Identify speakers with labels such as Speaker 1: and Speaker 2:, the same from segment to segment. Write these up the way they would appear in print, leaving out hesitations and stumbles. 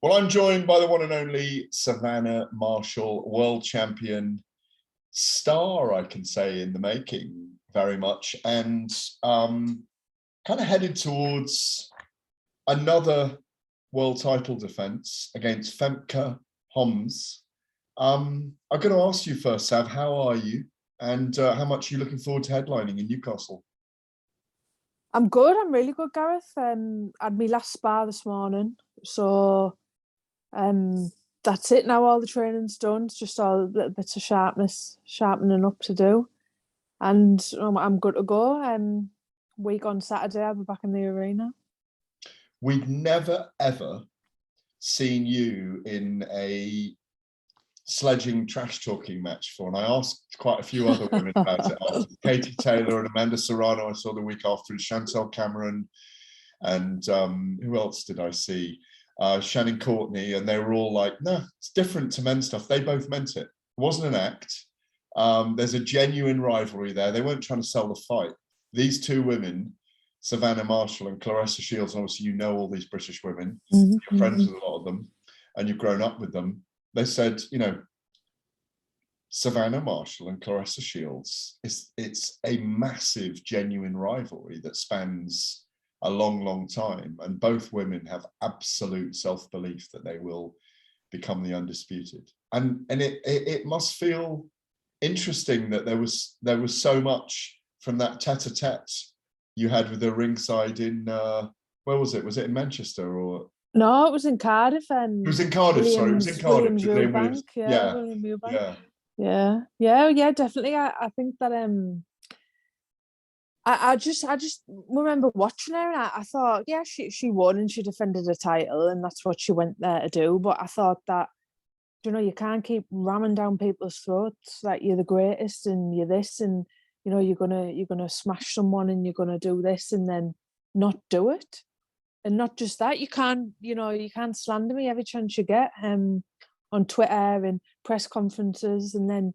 Speaker 1: Well, I'm joined by the one and only Savannah Marshall, world champion, star, I can say, in the making, very much, and kind of headed towards another world title defense against Femke. I'm going to ask you first, Sav, how are you, and how much are you looking forward to headlining in Newcastle?
Speaker 2: I'm good. I'm really good, Gareth. I had my last spar this morning, so that's it now. All the training's done. It's just all little bits of sharpening up to do, and I'm good to go. Week on Saturday, I'll be back in the arena.
Speaker 1: We've never ever seen you in a sledging trash talking match for, and I asked quite a few other women about it after. Katie Taylor and Amanda Serrano I saw the week after, and Chantel Cameron, and who else did I see? Shannon Courtney, and they were all like, no, it's different to men's stuff. They both meant it. It wasn't an act. There's a genuine rivalry there. They weren't trying to sell the fight. These two women, Savannah Marshall and Claressa Shields, obviously you know all these British women, you're friends with a lot of them, and you've grown up with them. They said, you know, Savannah Marshall and Claressa Shields, it's a massive, genuine rivalry that spans a long, long time, and both women have absolute self-belief that they will become the undisputed. And it must feel interesting that there was so much from that tete-a-tete you had with the ringside in where was it? Was it in Manchester or?
Speaker 2: No, it was in Cardiff.
Speaker 1: It was in Cardiff. Sorry, it was in Cardiff.
Speaker 2: William Eubank. Yeah, definitely. I think that I just remember watching her, and I thought, yeah, she won and she defended a title, and that's what she went there to do. But I thought that, you know, you can't keep ramming down people's throats that you're the greatest and you're this, and you know you're gonna smash someone and you're gonna do this, and then not do it. And not just that, you can't slander me every chance you get on Twitter and press conferences, and then,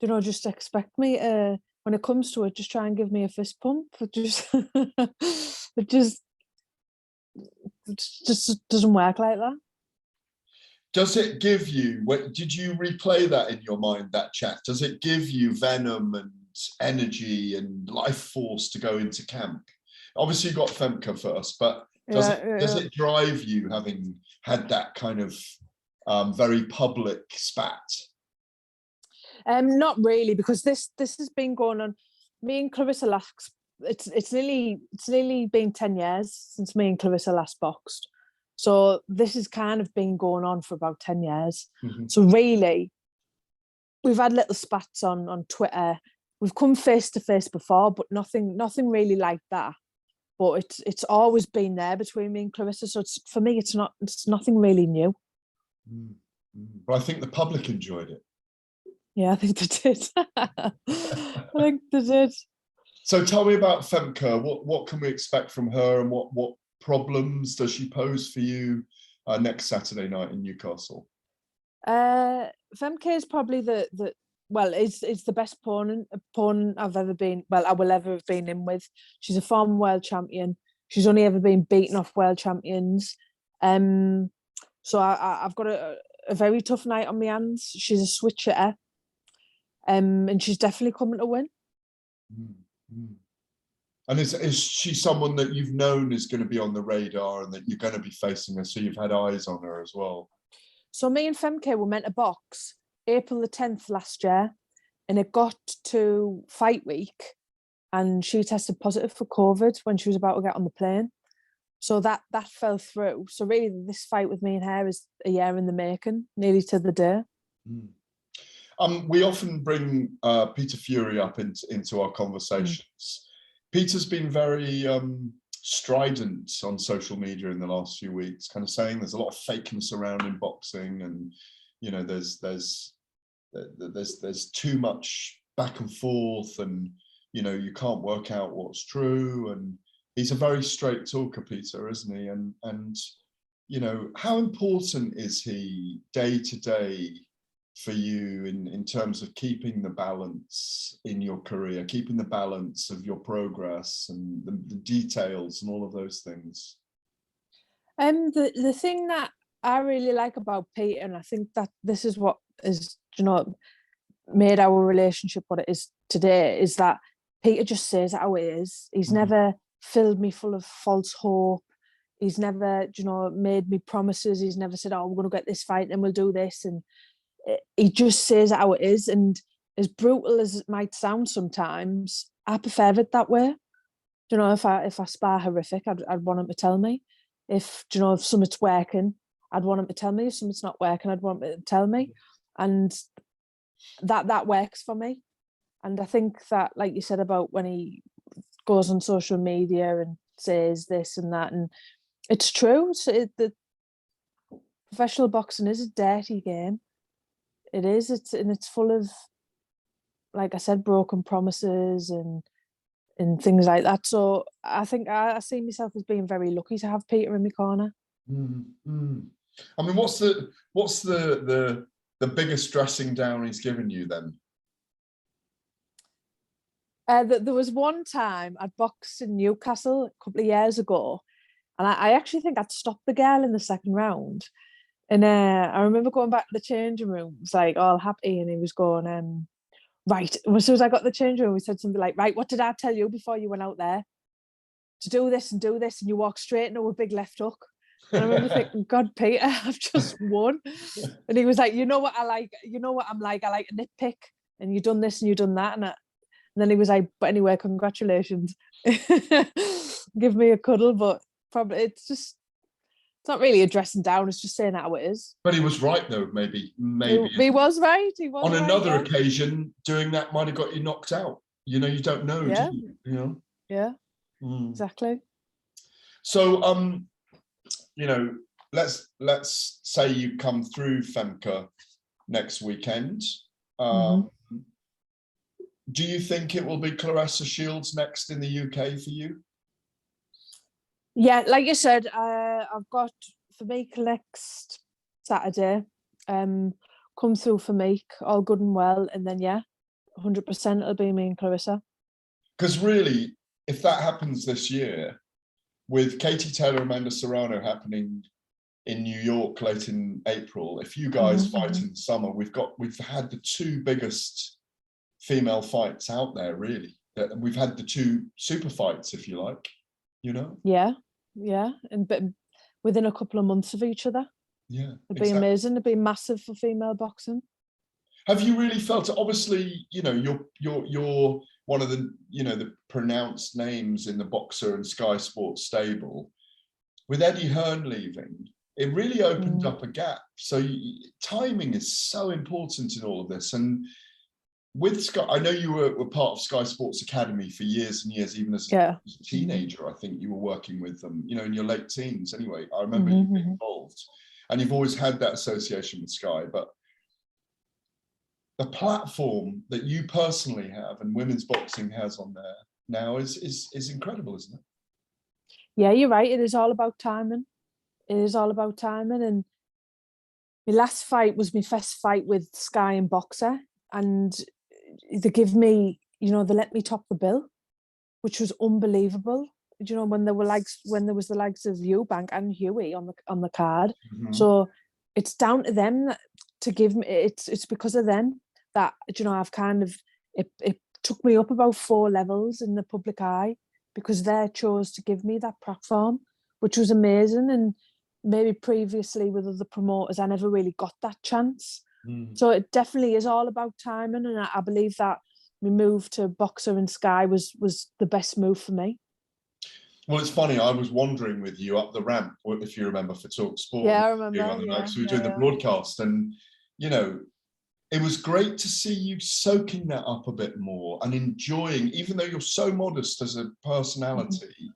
Speaker 2: you know, just expect me to, when it comes to it, just try and give me a fist pump. It just doesn't work like that.
Speaker 1: Does it give you, did you replay that in your mind, that chat? Does it give you venom and energy and life force to go into camp? Obviously you got Femke first, but does it drive you, having had that kind of very public spat?
Speaker 2: Not really, because this has been going on. Me and Claressa last, it's nearly been 10 years since me and Claressa last boxed. So this has kind of been going on for about 10 years. So really, we've had little spats on Twitter. We've come face to face before, but nothing really like that. But it's always been there between me and Claressa. So for me, it's nothing really new.
Speaker 1: But I think the public enjoyed it.
Speaker 2: Yeah, I think they did. I think they did.
Speaker 1: So tell me about Femke. What can we expect from her, and what problems does she pose for you next Saturday night in Newcastle?
Speaker 2: Femke is probably it's the best opponent I've ever been. Well, I will ever have been in with. She's a former world champion. She's only ever been beaten off world champions. So I've got a very tough night on my hands. She's a switch hitter. And she's definitely coming to win.
Speaker 1: And is she someone that you've known is going to be on the radar and that you're going to be facing her, so you've had eyes on her as well?
Speaker 2: So me and Femke were meant to box April the 10th last year, and it got to fight week and she tested positive for COVID when she was about to get on the plane. So that fell through. So really this fight with me and her is a year in the making, nearly to the day.
Speaker 1: We often bring Peter Fury up into our conversations. Peter's been very strident on social media in the last few weeks, kind of saying there's a lot of fakeness around in boxing, and you know there's too much back and forth, and you know you can't work out what's true. And he's a very straight talker, Peter, isn't he? And you know, how important is he day to day for you in terms of keeping the balance in your career, keeping the balance of your progress and the details and all of those things?
Speaker 2: The thing that I really like about Peter, and I think that this is what is, made our relationship what it is today, is that Peter just says it how it is. He's never filled me full of false hope. He's never, made me promises. He's never said, oh, we're going to get this fight and we'll do this. And he just says it how it is. And as brutal as it might sound sometimes, I prefer it that way. If I spar horrific, I'd want him to tell me. If something's working, I'd want him to tell me. If something's not working, I'd want him to tell me. And that works for me. And I think that, like you said about when he goes on social media and says this and that, and it's true. The professional boxing is a dirty game. It is. It's full of, like I said, broken promises and things like that. So I think I see myself as being very lucky to have Peter in my corner.
Speaker 1: Mm-hmm. I mean, what's the biggest dressing down he's given you then?
Speaker 2: There was one time I'd boxed in Newcastle a couple of years ago, and I actually think I'd stopped the girl in the second round. And I remember going back to the changing room, was like all happy, and he was going, right. As soon as I got the changing room, we said something like, right, what did I tell you before you went out there? To do this and do this, and you walk straight into a big left hook. And I remember thinking, God, Peter, I've just won. And he was like, you know what I like? You know what I'm like? I like a nitpick, and you've done this and you've done that. And then he was like, but anyway, congratulations. Give me a cuddle, but probably it's not really a dressing down. It's just saying how it is.
Speaker 1: But he was right, though. Maybe
Speaker 2: he was right. He was
Speaker 1: on
Speaker 2: right,
Speaker 1: another occasion. Doing that might have got you knocked out. You don't know.
Speaker 2: Yeah.
Speaker 1: Do you?
Speaker 2: Yeah. Exactly.
Speaker 1: So, let's say you come through Femke next weekend. Do you think it will be Claressa Shields next in the UK for you?
Speaker 2: Yeah, like you said, I've got Femke next Saturday. Come through Femke, all good and well, and then 100% it'll be me and Claressa.
Speaker 1: Because really, if that happens this year, with Katie Taylor and Amanda Serrano happening in New York late in April, if you guys fight in the summer, we've had the two biggest female fights out there, really. We've had the two super fights, if you like,
Speaker 2: and but within a couple of months of each other. It'd be amazing. It'd be massive for female boxing.
Speaker 1: Have you really felt it? Obviously, you're one of the the pronounced names in the Boxer and Sky Sports stable. With Eddie Hearn leaving, it really opened up a gap. So timing is so important in all of this. And with Sky, I know you were part of Sky Sports Academy for years and years, even as a teenager. I think you were working with them, in your late teens. Anyway, I remember you being involved, and you've always had that association with Sky. But the platform that you personally have and women's boxing has on there now is incredible, isn't it?
Speaker 2: Yeah, you're right. It is all about timing. It is all about timing. And my last fight was my first fight with Sky and Boxer, and they give me, they let me top the bill, which was unbelievable. When there was the likes of Eubank and Huey on the card. So it's down to them to give me. It's because of them that I've kind of it took me up about 4 levels in the public eye, because they chose to give me that platform, which was amazing. And maybe previously with other promoters, I never really got that chance. So it definitely is all about timing, and I believe that my move to Boxer and Sky was the best move for me.
Speaker 1: Well, it's funny, I was wandering with you up the ramp, if you remember, for Talk Sport.
Speaker 2: Yeah, I remember.
Speaker 1: So we were doing the broadcast, and it was great to see you soaking that up a bit more and enjoying, even though you're so modest as a personality,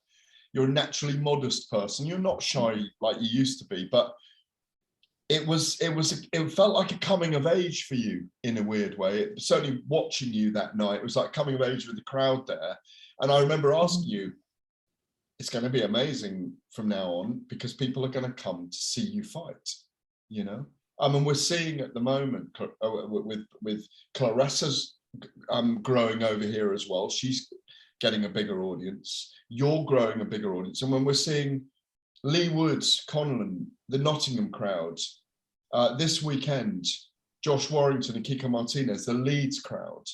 Speaker 1: you're a naturally modest person. You're not shy like you used to be, but it felt like a coming of age for you in a weird way. Certainly watching you that night, it was like coming of age with the crowd there. And I remember asking you, it's going to be amazing from now on, because people are going to come to see you fight, I mean, we're seeing at the moment with Claressa's growing over here as well. She's getting a bigger audience. You're growing a bigger audience. And when we're seeing Lee Woods, Conlon, the Nottingham crowd. This weekend, Josh Warrington and Kiko Martinez, the Leeds crowd.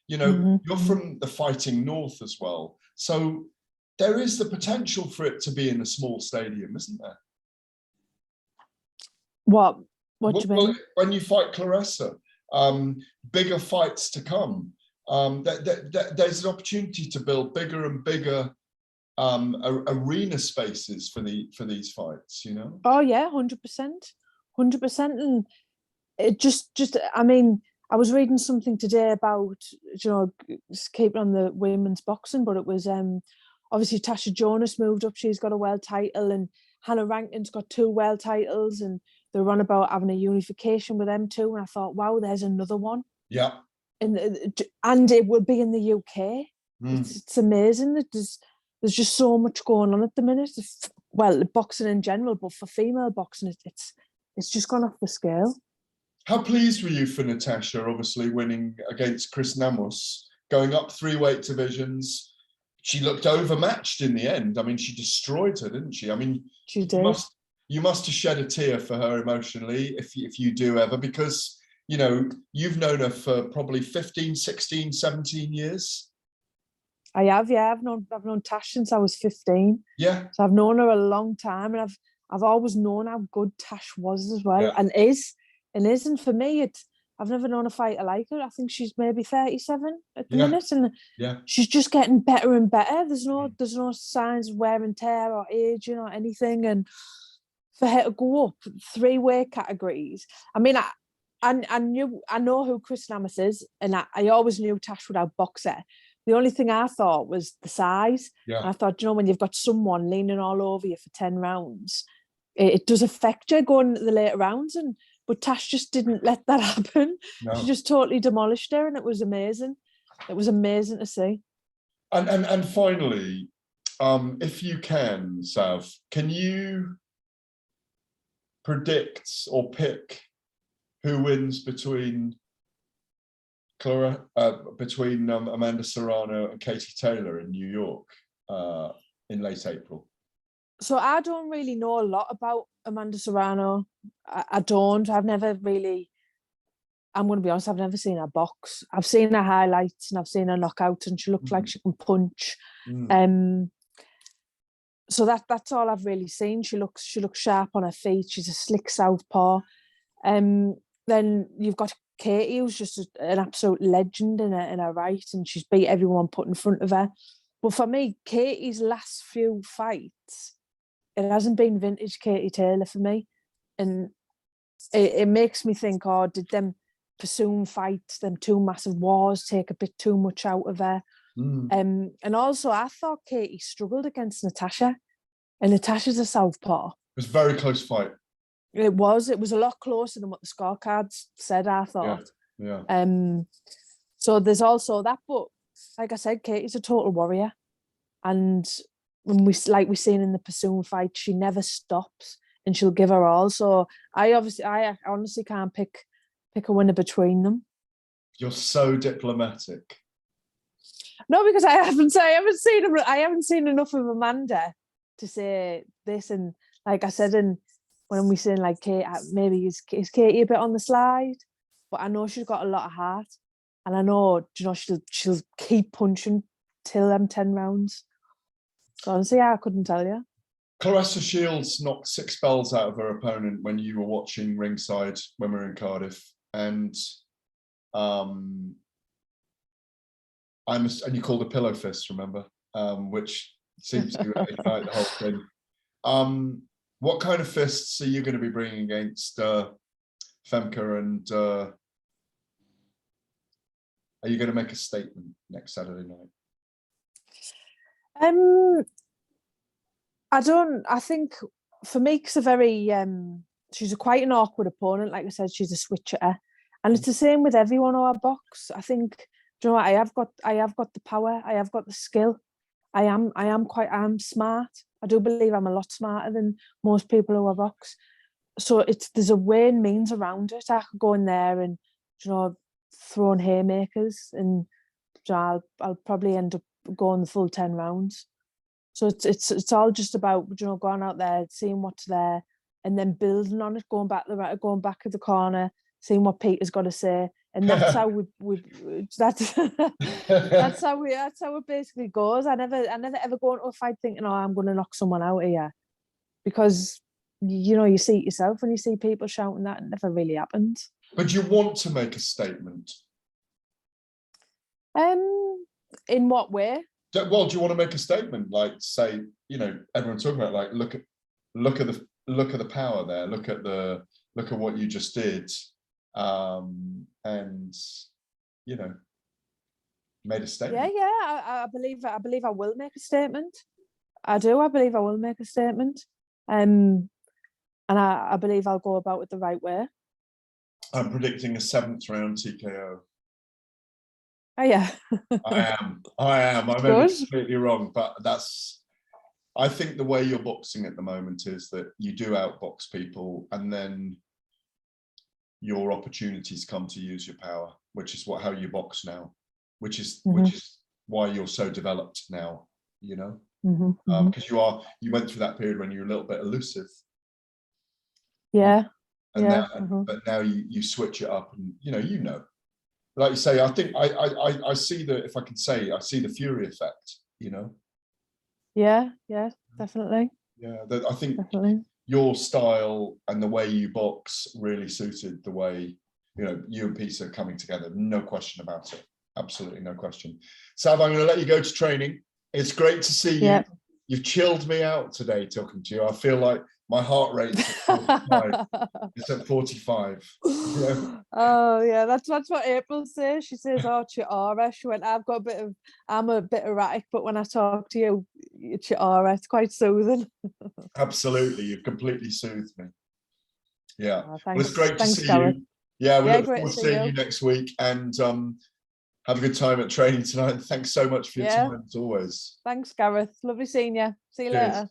Speaker 1: You know, you're from the fighting north as well. So there is the potential for it to be in a small stadium, isn't there?
Speaker 2: What do you mean?
Speaker 1: When you fight Claressa, bigger fights to come. There's an opportunity to build bigger and bigger arena spaces for these fights, you know?
Speaker 2: Oh yeah, 100%. 100%. And it just I mean, I was reading something today about, you know, keeping on the women's boxing, but it was obviously Natasha Jonas moved up, she's got a world title, and Hannah Rankin's got 2 world titles, and they were on about having a unification with them too. And I thought, wow, there's another one.
Speaker 1: Yeah.
Speaker 2: And it will be in the UK. It's amazing that there's just so much going on at the minute. Well, boxing in general, but for female boxing, it's just gone off the scale.
Speaker 1: How pleased were you for Natasha, obviously winning against Chris Namos, going up 3 weight divisions? She looked overmatched in the end. I mean, she destroyed her, didn't she? I mean,
Speaker 2: she did.
Speaker 1: You must have shed a tear for her emotionally, if you do ever, because, you know, you've known her for probably 15, 16, 17 years.
Speaker 2: I have, yeah. I've known Tash since I was 15.
Speaker 1: Yeah.
Speaker 2: So I've known her a long time, and I've always known how good Tash was as well, and is. And for me, I've never known a fighter like her. I think she's maybe 37 at the minute, and she's just getting better and better. There's no signs of wear and tear or aging or anything. And for her to go up 3 weight categories, I mean, I know who Chris Namos is, and I always knew Tash would outbox her. The only thing I thought was the size.
Speaker 1: Yeah.
Speaker 2: And I thought, you know, when you've got someone leaning all over you for 10 rounds, it does affect you going into the later rounds. But Tash just didn't let that happen. No. She just totally demolished her, and it was amazing. It was amazing to see.
Speaker 1: And finally, if you can, Sav, can you predict or pick who wins between Amanda Serrano and Katie Taylor in New York in late April?
Speaker 2: So I don't really know a lot about Amanda Serrano. I don't. I've never really, I'm going to be honest, I've never seen her box. I've seen her highlights and I've seen her knockouts, and she looked like she can punch. So that's all I've really seen. She looks sharp on her feet. She's a slick southpaw. Then you've got Katie, who's just an absolute legend in her right, and she's beat everyone put in front of her. But for me, Katie's last few fights, it hasn't been vintage Katie Taylor for me. And it makes me think, oh, did them Pursuing fights, them 2 massive wars, take a bit too much out of her? And also, I thought Katie struggled against Natasha, and Natasha's a southpaw. It
Speaker 1: was a very close fight.
Speaker 2: It was a lot closer than what the scorecards said, I thought.
Speaker 1: Yeah.
Speaker 2: So there's also that, but like I said, Katie's a total warrior. And when we've seen in the Pursuing fight, she never stops and she'll give her all. So I honestly can't pick a winner between them.
Speaker 1: You're so diplomatic.
Speaker 2: No, because I haven't seen enough of Amanda to say this. And like I said, and when we seen like Kate, maybe is Katie a bit on the slide, but I know she's got a lot of heart, and I know, you know, she'll keep punching till them 10 rounds. So honestly, I couldn't tell you.
Speaker 1: Claressa Shields knocked 6 bells out of her opponent when you were watching ringside when we were in Cardiff, and and you called a pillow fist, remember? Which seems to ignite the whole thing. What kind of fists are you going to be bringing against Femke, and are you going to make a statement next Saturday night?
Speaker 2: I think for me, she's quite an awkward opponent. Like I said, she's a switcher, and it's the same with everyone who I box. I think, do you know what? I have got the power. I have got the skill. I am smart. I do believe I'm a lot smarter than most people who I box. So there's a way and means around it. I could go in there and, you know, throwing haymakers, and, you know, I'll probably end up going the full 10 rounds. So it's all just about, you know, going out there, seeing what's there, and then building on it, going back to the corner, seeing what Peter's got to say, and that's how that's how it basically goes. I never ever go into a fight thinking, oh, I'm going to knock someone out here, because you know, you see it yourself when you see people shouting that. It never really happens.
Speaker 1: But you want to make a statement.
Speaker 2: In what way?
Speaker 1: Well, do you want to make a statement, like say, you know, everyone's talking about, like, look at the power there, look at what you just did, and you know, made a statement.
Speaker 2: Yeah, I believe I will make a statement. I do. I believe I will make a statement. And I believe I'll go about it the right way.
Speaker 1: I'm predicting a 7th round TKO.
Speaker 2: Oh yeah.
Speaker 1: I am. I may be completely wrong, but I think the way you're boxing at the moment is that you do outbox people, and then your opportunities come to use your power, which is how you box now, which is why you're so developed now, you know, because you went through that period when you were a little bit elusive.
Speaker 2: Yeah.
Speaker 1: And but now you switch it up, and you know, like you say, I think I see if I can say, I see the Fury effect, you know.
Speaker 2: Yeah, definitely.
Speaker 1: Yeah, I think
Speaker 2: definitely.
Speaker 1: Your style and the way you box really suited the way, you know, you and Peter coming together. No question about it. Absolutely no question. Sav, I'm going to let you go to training. It's great to see you. You've chilled me out today talking to you. I feel like my heart rate's at 45. It's at 45. Yeah.
Speaker 2: Oh yeah, that's what April says. She says, "Oh, Chiara." She went, I'm a bit erratic, but when I talk to you, Chiara, it's quite soothing.
Speaker 1: Absolutely, you've completely soothed me. Yeah,
Speaker 2: well,
Speaker 1: it's great to see
Speaker 2: Gareth.
Speaker 1: you. Yeah, we look
Speaker 2: forward
Speaker 1: to seeing you next week, and have a good time at training tonight. Thanks so much for your time, as always.
Speaker 2: Thanks, Gareth. Lovely seeing you. See you
Speaker 1: Cheers.
Speaker 2: later.